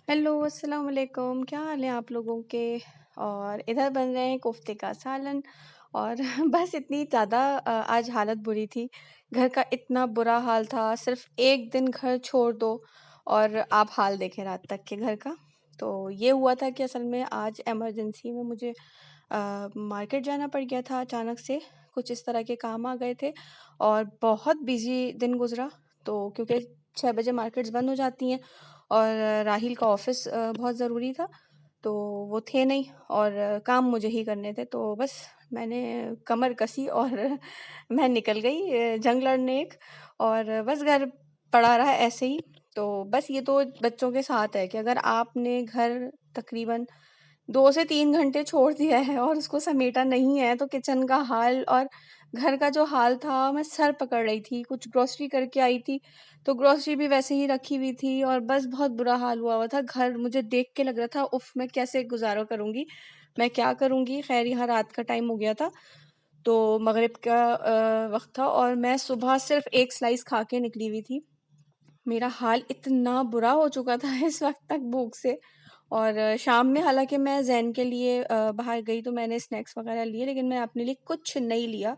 Hello, अस्सलाम वालेकुम। क्या हाल है आप लोगों के? और इधर बन रहे हैं कोफ्ते का सालन और बस इतनी ज़्यादा आज हालत बुरी थी। घर का इतना बुरा हाल था, सिर्फ़ 1 दिन घर छोड़ दो और आप हाल देखें रात तक के घर का। तो ये हुआ था कि असल में आज इमरजेंसी में मुझे मार्केट जाना पड़ गया था अचानक से। कुछ इस तरह के काम आ गए थे और बहुत बिज़ी दिन गुज़रा। तो क्योंकि 6 बजे मार्केट्स बंद हो जाती हैं और राहिल का ऑफ़िस बहुत ज़रूरी था, तो वो थे नहीं और काम मुझे ही करने थे। तो बस मैंने कमर कसी और मैं निकल गई जंग लड़ने एक और बस घर पड़ा रहा ऐसे ही। तो बस ये तो बच्चों के साथ है कि अगर आपने घर तकरीबन 2 से 3 घंटे छोड़ दिया है और उसको समेटा नहीं है, तो किचन का हाल और घर का जो हाल था, मैं सर पकड़ रही थी। कुछ ग्रोसरी करके आई थी, तो ग्रोसरी भी वैसे ही रखी हुई थी और बस बहुत बुरा हाल हुआ हुआ था। घर मुझे देख के लग रहा था, उफ़! मैं कैसे गुज़ारा करूँगी? मैं क्या करूँगी? ख़ैर यहाँ रात का टाइम हो गया था, तो मग़रिब का वक़्त था और मैं सुबह सिर्फ़ 1 स्लाइस खा के निकली हुई थी। मेरा हाल इतना बुरा हो चुका था इस वक़्त तक भूख से और शाम में हालाँकि मैं ज़ैन के लिए बाहर गई तो मैंने स्नैक्स वग़ैरह लिए, लेकिन मैं अपने लिए कुछ नहीं लिया।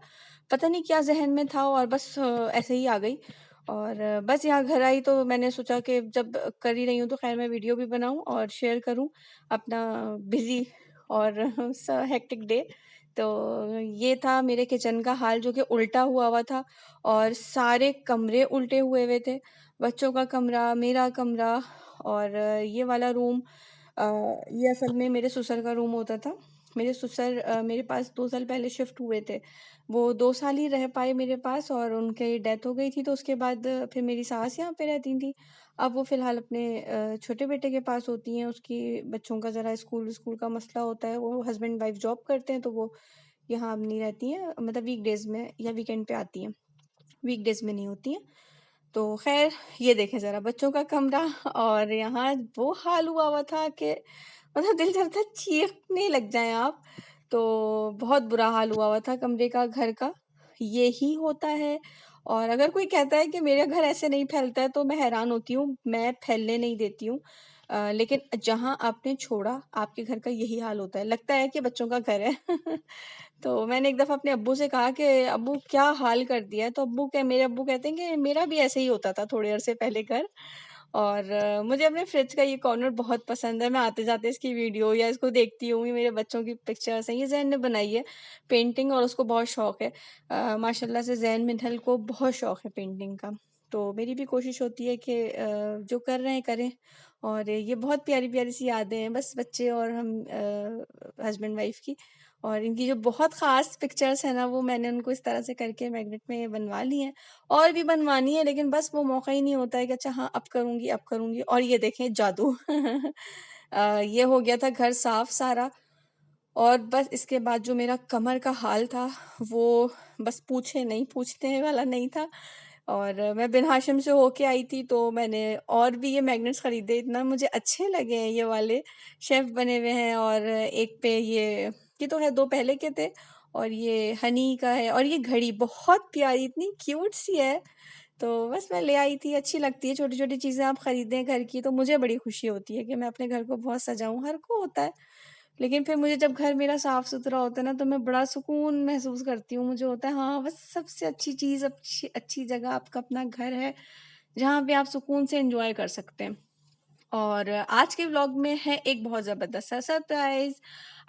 पता नहीं क्या ज़हन में था और बस ऐसे ही आ गई और बस यहाँ घर आई तो मैंने सोचा कि जब कर ही रही हूँ तो ख़ैर मैं वीडियो भी बनाऊँ और शेयर करूँ अपना बिज़ी और हेक्टिक डे। तो ये था मेरे किचन का हाल जो कि उल्टा हुआ हुआ था और सारे कमरे उल्टे हुए हुए थे। बच्चों का कमरा, मेरा कमरा और ये वाला रूम अ, ये असल में मेरे ससुर का रूम होता था। मेरे ससुर मेरे पास 2 साल पहले शिफ्ट हुए थे। वो 2 साल ही रह पाए मेरे पास और उनकी डेथ हो गई थी, तो उसके बाद फिर मेरी सास यहाँ पे रहती थीं। अब वो फ़िलहाल अपने छोटे बेटे के पास होती हैं, उसकी बच्चों का ज़रा स्कूल-वस्कूल का मसला होता है। वो हस्बैंड-वाइफ जॉब करते हैं, तो वो यहाँ अब नहीं रहती हैं, मतलब वीकडेज़ में या वीकेंड पे आती हैं, वीकडेज़ में नहीं होती हैं। तो ख़ैर ये देखें ज़रा बच्चों का कमरा और यहाँ वो हाल हुआ हुआ था कि मतलब दिल चाहता था चीखने लग जाएँ आप। तो बहुत बुरा हाल हुआ हुआ था कमरे का, घर का। ये ही होता है और अगर कोई कहता है कि मेरे घर ऐसे नहीं फैलता है तो मैं हैरान होती हूँ, मैं फैलने नहीं देती हूँ। लेकिन जहाँ आपने छोड़ा, आपके घर का यही हाल होता है। लगता है कि बच्चों का घर है। तो मैंने एक दफ़ा अपने अब्बू से कहा कि अब्बू क्या हाल कर दिया है? तो मेरे अब्बू कहते हैं कि मेरा भी ऐसे ही होता था थोड़े अरसे पहले घर और मुझे अपने फ्रिज का ये कॉर्नर बहुत पसंद है। मैं आते-जाते इसकी वीडियो या इसको देखती हूँ, ये मेरे बच्चों की पिक्चर्स हैं। ये ज़ैन ने बनाई है पेंटिंग और उसको बहुत शौक है। माशाल्लाह से ज़ैन मिन्हल को बहुत शौक है पेंटिंग का। तो मेरी भी कोशिश होती है कि जो कर रहे हैं करें और ये बहुत प्यारी-प्यारी सी यादें हैं बस बच्चे और हम हस्बैंड वाइफ की। और इनकी जो बहुत ख़ास पिक्चर्स हैं ना, वो मैंने उनको इस तरह से करके मैग्नेट में बनवा ली हैं और भी बनवानी है, लेकिन बस वो मौका ही नहीं होता है कि अच्छा हाँ, अब करूँगी और ये देखें जादू। ये हो गया था घर साफ सारा और बस इसके बाद जो मेरा कमर का हाल था, वो बस पूछे नहीं, पूछने वाला नहीं था और मैं बिन हाशिम से होके आई थी, तो मैंने और भी ये मैग्नेट्स खरीदे, इतना मुझे अच्छे लगे हैं ये वाले, शेफ़ बने हुए हैं और एक पे ये तो है 2 पहले के थे और ये हनी का है और ये घड़ी बहुत प्यारी, इतनी क्यूट सी है। तो बस मैं ले आई थी, अच्छी लगती है छोटी-छोटी चीज़ें आप खरीदें घर की, तो मुझे बड़ी खुशी होती है कि मैं अपने घर को बहुत सजाऊँ, हर को होता है। लेकिन फिर मुझे जब घर मेरा साफ-सुथरा होता है ना, तो मैं बड़ा सुकून महसूस करती हूँ। मुझे होता है हाँ, बस सबसे अच्छी चीज़, अच्छी अच्छी जगह आपका अपना घर है, जहाँ पे आप सुकून से एन्जॉय कर सकते हैं। और आज के व्लॉग में है एक बहुत ज़बरदस्त सा सरप्राइज़।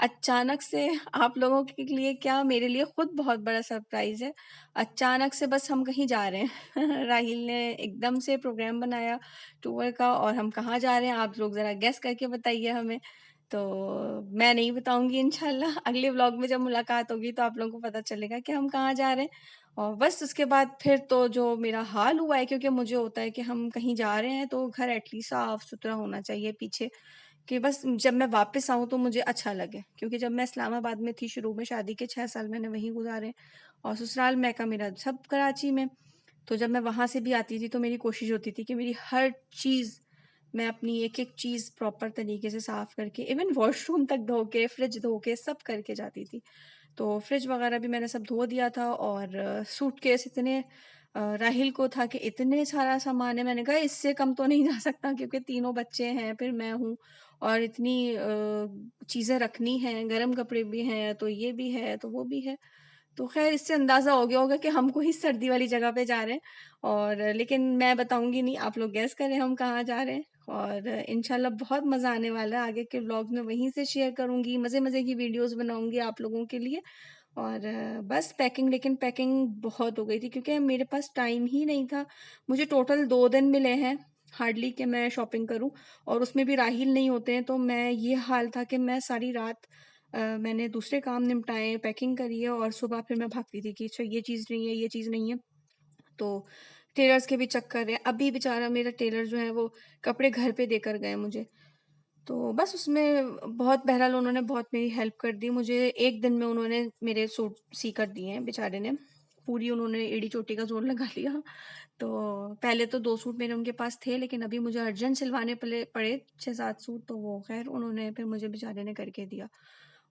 अचानक से आप लोगों के लिए क्या, मेरे लिए खुद बहुत बड़ा सरप्राइज़ है। अचानक से बस हम कहीं जा रहे हैं। राहिल ने एकदम से प्रोग्राम बनाया टूर का और हम कहाँ जा रहे हैं, आप लोग ज़रा गेस करके बताइए हमें। तो मैं नहीं बताऊँगी इंशाल्लाह, अगले व्लॉग में जब मुलाकात होगी तो आप लोगों को पता चलेगा कि हम कहाँ जा रहे हैं। और बस उसके बाद फिर तो जो मेरा हाल हुआ है, क्योंकि मुझे होता है कि हम कहीं जा रहे हैं तो घर एटलीस्ट साफ-सुथरा होना चाहिए पीछे, कि बस जब मैं वापस आऊँ तो मुझे अच्छा लगे। क्योंकि जब मैं इस्लामाबाद में थी शुरू में शादी के 6 साल मैंने वहीं गुज़ारे और ससुराल मैका मेरा सब कराची में। तो जब मैं वहाँ से भी आती थी तो मेरी कोशिश होती थी कि मेरी हर चीज़, मैं अपनी एक-एक चीज़ प्रॉपर तरीके से साफ़ करके, इवन वॉशरूम तक धो के, फ्रिज धो के, सब करके जाती थी। तो फ्रिज वगैरह भी मैंने सब धो दिया था और सूटकेस इतने राहिल को था कि इतने सारा सामान है, मैंने कहा इससे कम तो नहीं जा सकता क्योंकि तीनों बच्चे हैं, फिर मैं हूँ और इतनी चीज़ें रखनी हैं, गरम कपड़े भी हैं, तो ये भी है, तो वो भी है। तो ख़ैर इससे अंदाज़ा हो गया होगा कि हम कोई सर्दी वाली जगह पे जा रहे हैं और लेकिन मैं बताऊँगी नहीं, आप लोग गेस करें हम कहाँ जा रहे हैं और इंशाल्लाह बहुत मज़ा आने वाला है। आगे के व्लॉग्स में वहीं से शेयर करूँगी, मज़े-मज़े की वीडियोज़ बनाऊँगी आप लोगों के लिए और बस पैकिंग लेकिन पैकिंग बहुत हो गई थी क्योंकि मेरे पास टाइम ही नहीं था। मुझे टोटल 2 दिन मिले हैं हार्डली कि मैं शॉपिंग करूँ और उसमें भी राहिल नहीं होते हैं, तो मैं ये हाल था कि मैं सारी रात मैंने दूसरे काम निपटाए, पैकिंग करी है और सुबह फिर मैं भागती थी कि अच्छा ये चीज़ नहीं है, ये चीज़ नहीं है। तो टेलर्स के भी चक्कर है। अभी बेचारा मेरा टेलर जो है वो कपड़े घर पे देकर गए मुझे। तो बस उसमें बहुत बहरहाल उन्होंने बहुत मेरी हेल्प कर दी। मुझे 1 दिन में उन्होंने मेरे सूट सी कर दिए हैं बेचारे ने। पूरी उन्होंने एड़ी-चोटी का ज़ोर लगा लिया। तो पहले तो 2 सूट मेरे उनके पास थे लेकिन अभी मुझे अर्जेंट सिलवाने पड़े 6-7 सूट, तो वो ख़ैर उन्होंने फिर मुझे बेचारे ने करके दिया।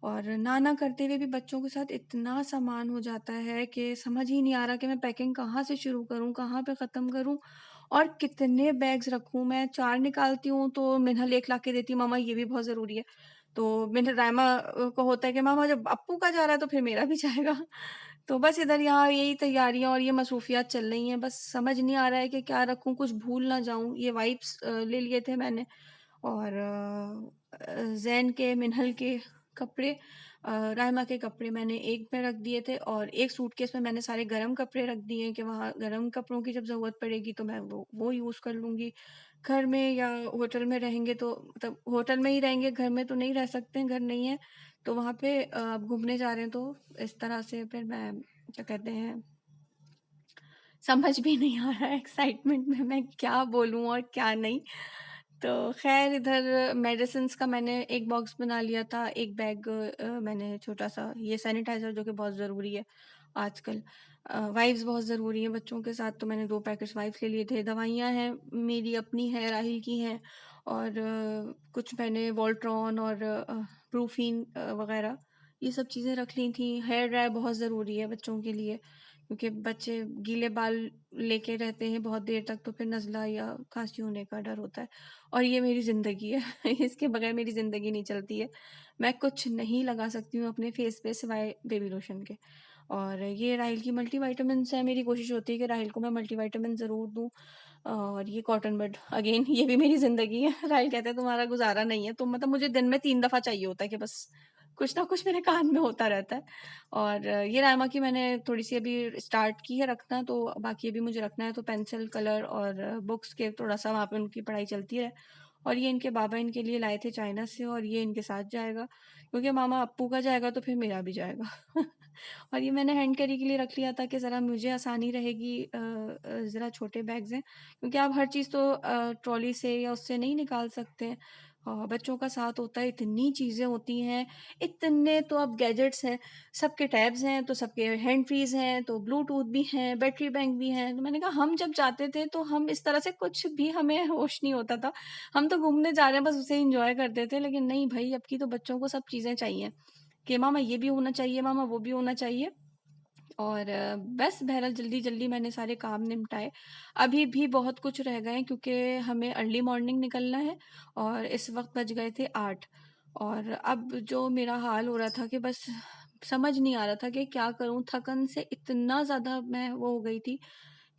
और ना करते हुए भी बच्चों के साथ इतना सामान हो जाता है कि समझ ही नहीं आ रहा कि मैं पैकिंग कहाँ से शुरू करूँ, कहाँ पे ख़त्म करूँ और कितने बैग्स रखूँ। मैं 4 निकालती हूँ तो मिन्हल 1 ला के देती है, मम्मा ये भी बहुत ज़रूरी है। तो मिन्हल राइमा को होता है कि मम्मा जब अप्पू का जा रहा है तो फिर मेरा भी जाएगा। तो बस इधर यहाँ यही तैयारियाँ और ये मसरूफ़ियात चल रही हैं। बस समझ नहीं आ रहा है कि क्या रखूँ, कुछ भूल ना जाऊँ। ये वाइप्स ले लिए थे मैंने और ज़ैन के, मिन्हल के कपड़े, राइमा के कपड़े मैंने एक में रख दिए थे और एक सूटकेस में मैंने सारे गरम कपड़े रख दिए कि वहाँ गरम कपड़ों की जब ज़रूरत पड़ेगी तो मैं वो यूज़ कर लूँगी। घर में या होटल में रहेंगे तो मतलब होटल में ही रहेंगे, घर में तो नहीं रह सकते हैं, घर नहीं है। तो वहाँ पे अब घूमने जा रहे हैं तो इस तरह से फिर मैं क्या कहते हैं, समझ भी नहीं आ रहा है एक्साइटमेंट में मैं क्या बोलूँ और क्या नहीं। तो ख़ैर इधर मेडिसिन्स का मैंने एक बॉक्स बना लिया था, एक बैग मैंने छोटा-सा ये सैनिटाइज़र जो कि बहुत ज़रूरी है आजकल। वाइप्स बहुत ज़रूरी हैं बच्चों के साथ, तो मैंने 2 पैकेट्स वाइप्स ले लिए थे। दवाइयाँ हैं, मेरी अपनी है, राहिल की हैं और कुछ मैंने वोल्ट्रॉन और ब्रूफिन वग़ैरह ये सब चीज़ें रख ली थी। हेयर ड्रायर बहुत ज़रूरी है बच्चों के लिए क्योंकि बच्चे गीले बाल लेके रहते हैं बहुत देर तक तो फिर नज़ला या खाँसी होने का डर होता है और ये मेरी ज़िंदगी है। इसके बगैर मेरी ज़िंदगी नहीं चलती है। मैं कुछ नहीं लगा सकती हूँ अपने फेस पे सिवाय बेबी लोशन के और ये राहिल की मल्टीविटामिन्स है। मेरी कोशिश होती है कि राहिल को मैं मल्टीविटामिन ज़रूर दूँ और ये कॉटन बड अगेन ये भी मेरी ज़िंदगी है। राहिल कहते हैं तुम्हारा गुज़ारा नहीं है, तो मतलब मुझे दिन में 3 दफ़ा चाहिए होता है कि बस कुछ ना कुछ मेरे कान में होता रहता है। और ये राइमा की मैंने थोड़ी-सी अभी स्टार्ट की है रखना, तो बाकी अभी मुझे रखना है तो पेंसिल, कलर और बुक्स के थोड़ा-सा वहाँ पे उनकी पढ़ाई चलती है। और ये इनके बाबा इनके लिए लाए थे चाइना से और ये इनके साथ जाएगा, क्योंकि मामा अप्पू का जाएगा तो फिर मेरा भी जाएगा। और ये मैंने हैंड कैरी के लिए रख लिया था कि ज़रा मुझे आसानी रहेगी, ज़रा छोटे बैग्स हैं, क्योंकि आप हर चीज़ तो ट्रॉली से या उससे नहीं निकाल सकते हैं। बच्चों का साथ होता है, इतनी चीज़ें होती हैं, इतने तो अब गैजेट्स हैं, सबके टैब्स हैं, तो सबके हैंड फ्रीज़ हैं, तो ब्लूटूथ भी हैं, बैटरी बैंक भी हैं। तो मैंने कहा हम जब जाते थे तो हम इस तरह से कुछ भी हमें होश नहीं होता था। हम तो घूमने जा रहे हैं बस उसे एन्जॉय करते थे, लेकिन नहीं भई अब की तो बच्चों को सब चीज़ें चाहिए, कि मामा ये भी होना चाहिए, मामा वो भी होना चाहिए। और बस बहरहाल जल्दी-जल्दी मैंने सारे काम निपटाए। अभी भी बहुत कुछ रह गए हैं क्योंकि हमें अर्ली मॉर्निंग निकलना है और इस वक़्त बज गए थे 8 और अब जो मेरा हाल हो रहा था कि बस समझ नहीं आ रहा था कि क्या करूँ? थकन से इतना ज़्यादा मैं वो हो गई थी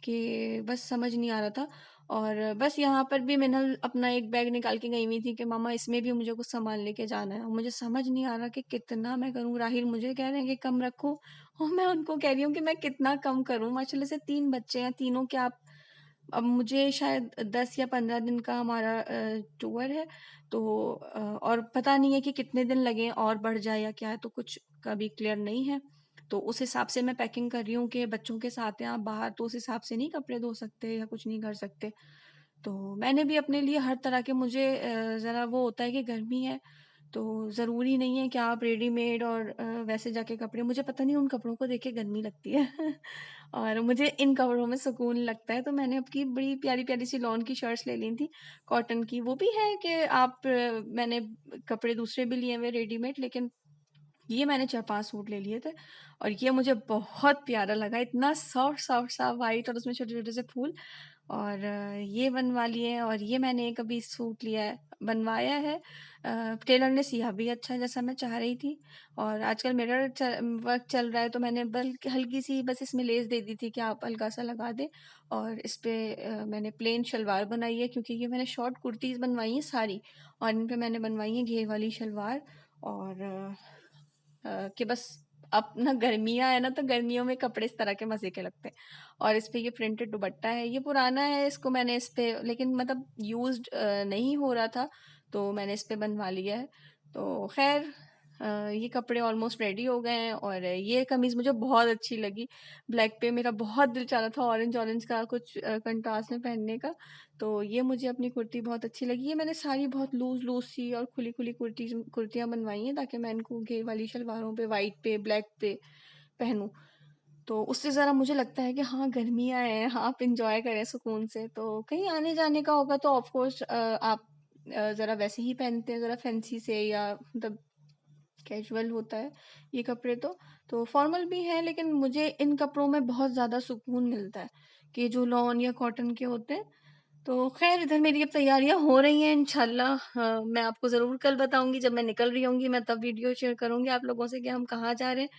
कि बस समझ नहीं आ रहा था और बस यहाँ पर भी मिन्हल अपना एक बैग निकाल के गई हुई थी कि मम्मा इसमें भी मुझे कुछ सामान लेके जाना है और मुझे समझ नहीं आ रहा कि कितना मैं करूँ। राहिल मुझे कह रहे हैं कि कम रखो और मैं उनको कह रही हूँ कि मैं कितना कम करूँ। माशाल्लाह से 3 बच्चे हैं, तीनों के आप अब मुझे शायद 10 या 15 दिन का हमारा टूर है, तो और पता नहीं है कि कितने दिन लगें और बढ़ जाए या क्या है, तो कुछ कभी क्लियर नहीं है। तो उस हिसाब से मैं पैकिंग कर रही हूँ कि बच्चों के साथ हैं आप बाहर, तो उस हिसाब से नहीं कपड़े धो सकते या कुछ नहीं कर सकते। तो मैंने भी अपने लिए हर तरह के मुझे ज़रा वो होता है कि गर्मी है, तो ज़रूरी नहीं है कि आप रेडीमेड और वैसे जाके कपड़े, मुझे पता नहीं उन कपड़ों को देख के गर्मी लगती है और मुझे इन कपड़ों में सुकून लगता है, तो मैंने अब की बड़ी प्यारी-प्यारी सी लॉन की शर्ट्स ले ली थी, कॉटन की। वो भी है कि आप मैंने कपड़े दूसरे भी लिए हुए रेडीमेड, लेकिन ये मैंने 4-5 सूट ले लिए थे और ये मुझे बहुत प्यारा लगा, इतना सॉफ्ट सॉफ्ट सा व्हाइट और उसमें छोटे-छोटे से फूल। और ये बनवा लिए हैं और ये मैंने एक अभी सूट लिया है, बनवाया है। टेलर ने सिया भी अच्छा जैसा मैं चाह रही थी। और आजकल मिरर वर्क चल रहा है, तो मैंने बल्कि हल्की सी बस इसमें लेस दे दी थी कि आप हल्का सा लगा दें। और इस पे मैंने प्लेन शलवार बनाई है, क्योंकि ये मैंने शॉर्ट कुर्तीज़ बनवाई हैं सारी, और इन पे मैंने बनवाई है घेर वाली शलवार। और कि बस अब ना गर्मियाँ है ना, तो गर्मियों में कपड़े इस तरह के मज़े के लगते हैं। और इस पे ये प्रिंटेड दुपट्टा है, ये पुराना है, इसको मैंने इस पे लेकिन मतलब यूज़्ड नहीं हो रहा था, तो मैंने इस पे बनवा लिया है। तो ख़ैर ये कपड़े ऑलमोस्ट रेडी हो गए हैं और ये कमीज़ मुझे बहुत अच्छी लगी। ब्लैक पे मेरा बहुत दिल चाह रहा था ऑरेंज-ऑरेंज का कुछ कंट्रास्ट में पहनने का, तो ये मुझे अपनी कुर्ती बहुत अच्छी लगी। ये मैंने सारी बहुत लूज़-लूज़ सी और खुली-खुली कुर्तियाँ बनवाई हैं, ताकि मैं इनको घेर वाली शलवारों पे, व्हाइट पे, ब्लैक पे पहनूँ। तो उससे ज़रा मुझे लगता है कि हाँ, गर्मियाँ हैं, हाँ, आप एन्जॉय करें सुकून से। तो कहीं आने-जाने का होगा तो ऑफ़ कोर्स आप ज़रा वैसे ही पहनते हैं, ज़रा फैंसी से, या मतलब कैजुअल होता है ये कपड़े तो फॉर्मल भी हैं, लेकिन मुझे इन कपड़ों में बहुत ज़्यादा सुकून मिलता है कि जो लॉन या कॉटन के होते हैं। तो खैर इधर मेरी अब तैयारियां हो रही हैं इंशाल्लाह। मैं आपको ज़रूर कल बताऊंगी, जब मैं निकल रही होंगी मैं तब वीडियो शेयर करूंगी आप लोगों से कि हम कहाँ जा रहे हैं।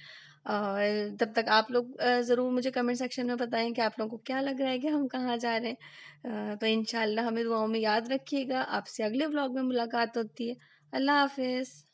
और तब तक आप लोग ज़रूर मुझे कमेंट सेक्शन में बताएं कि आप लोगों को क्या लग रहा है कि हम कहाँ जा रहे हैं। तो इंशाल्लाह हमें दुआओं में याद रखिएगा। आपसे अगले व्लॉग में मुलाकात होती है। अल्लाह हाफिज़।